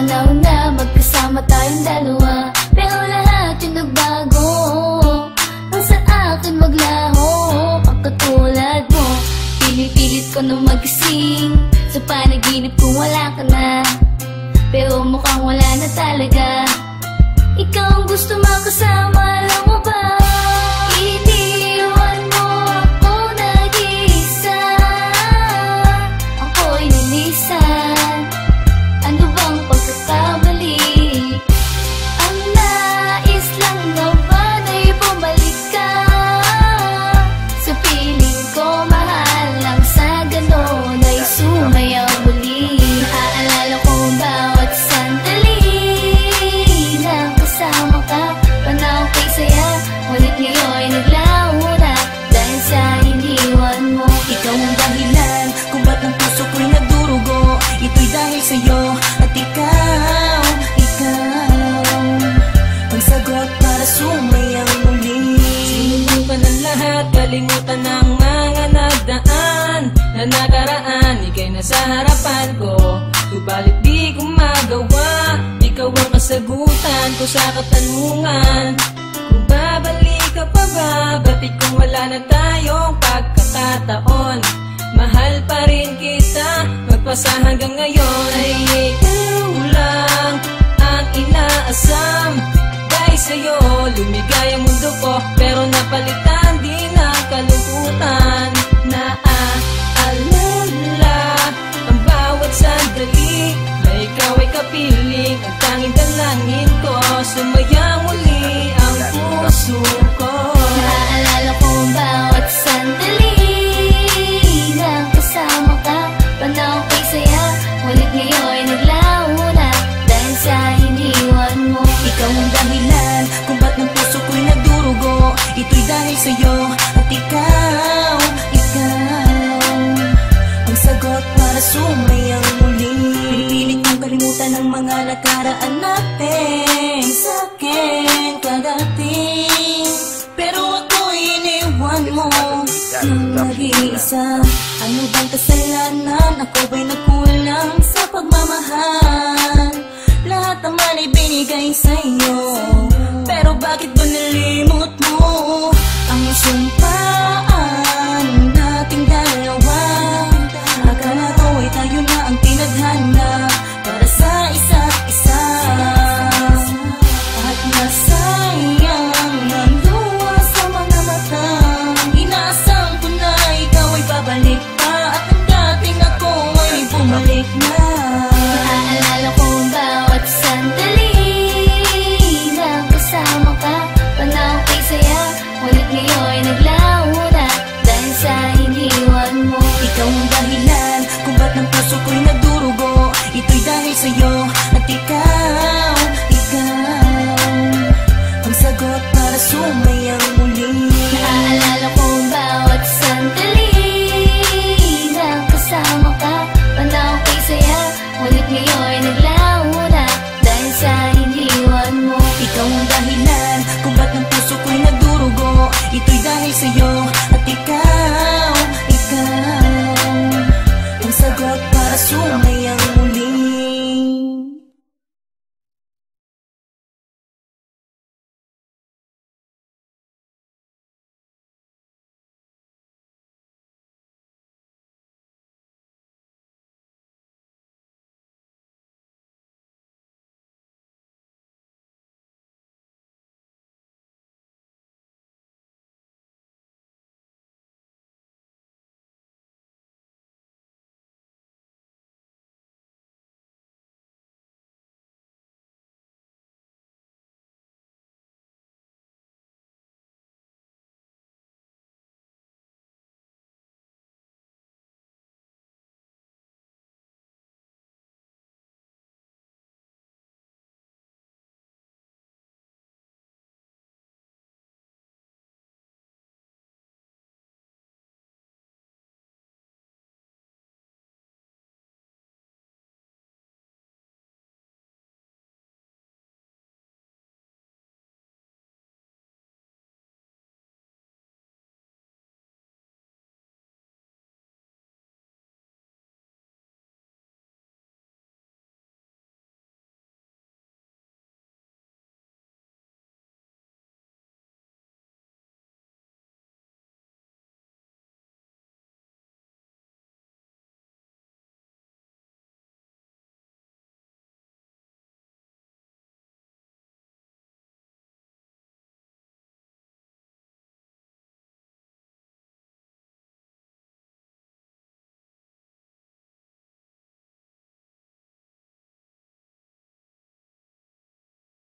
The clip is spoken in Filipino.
panahon na magkasama tayong dalawa, pero lahat yung nagbago. Ang sa akin maglaho, ang katulad mo. Pilit-pilit ko na magising, sa panaginip ko wala ka na, pero mukhang wala na talaga. Ikaw ang gusto makasama, alam mo ba? Iniwan mo ako nag-iisa, ako'y nilisan. Ano bang pagkakamali? Ang nais lang naman ay bumalik ka. Sa piling ko mahal lang sa ganon ay sumayaw muli. Aalala ko bawat sandali nang kasama ka, panahon ko'y saya, ngunit ngayon'y naglaho na dahil sa iniwan mo. Ikaw ang dahilan kung ba't ang puso ko'y nagdurugo. Ito'y dahil sa'yo at ikaw ang sagot para sumayang muli. Sinubukan ang lahat, kalimutan ang mga nagdaan na nakaraan. Ika'y nasa harapan ko, subalit di ko magawa. Ikaw ang kasagutan ko sa katanungan. Kung babalik ka pa ba, batik kung wala na tayong pagkakataon. Mahal pa rin kita, magpasa hanggang ngayon. Ay ikaw lang ang inaasam. Dahil sa'yo, lumigay ang mundo ko, pero napalitan din ang kalungkutan. Naaalala ang bawat sandali na ikaw ay kapiling. Ang tanging dalangin ko, sumayang muli ang puso ko. Naaalala ko bawat sandali nang kasama ka, panahon ko'y saya, ngunit ngayon'y naglaho na dahil sa iniwan mo. Ikaw ang dahilan kung ba't ng puso ko'y nagdurugo. Ito'y dahil sa'yo at ikaw ang sagot para sumayang muli. Pinipilit kong kalimutan ang mga nakaraan natin sa akin kadating, pero ako'y iniwan mo nang nag-iisa. Ano bang kasalanan? Ako ba'y nagkulang sa pagmamahal? Lahat naman ay binigay sa'yo, pero bakit ba nalimot mo ang sumpaan nating dalawa? Akala ko ay tayo na ang tinadhana para sa isa't isa, at nasayang ang luha sa mga mata. Inaasam ko na ikaw ay babalik pa, at ang dating ako ay bumalik na. Naaalala ko bawat sandali nang kasama ka, panahon ko'y saya, ngunit ngayon'y naglaho na dahil sa iniwan mo. Ikaw ang dahilan kung ba't ng puso ko'y nagdurugo. Ito'y dahil sa'yo at ikaw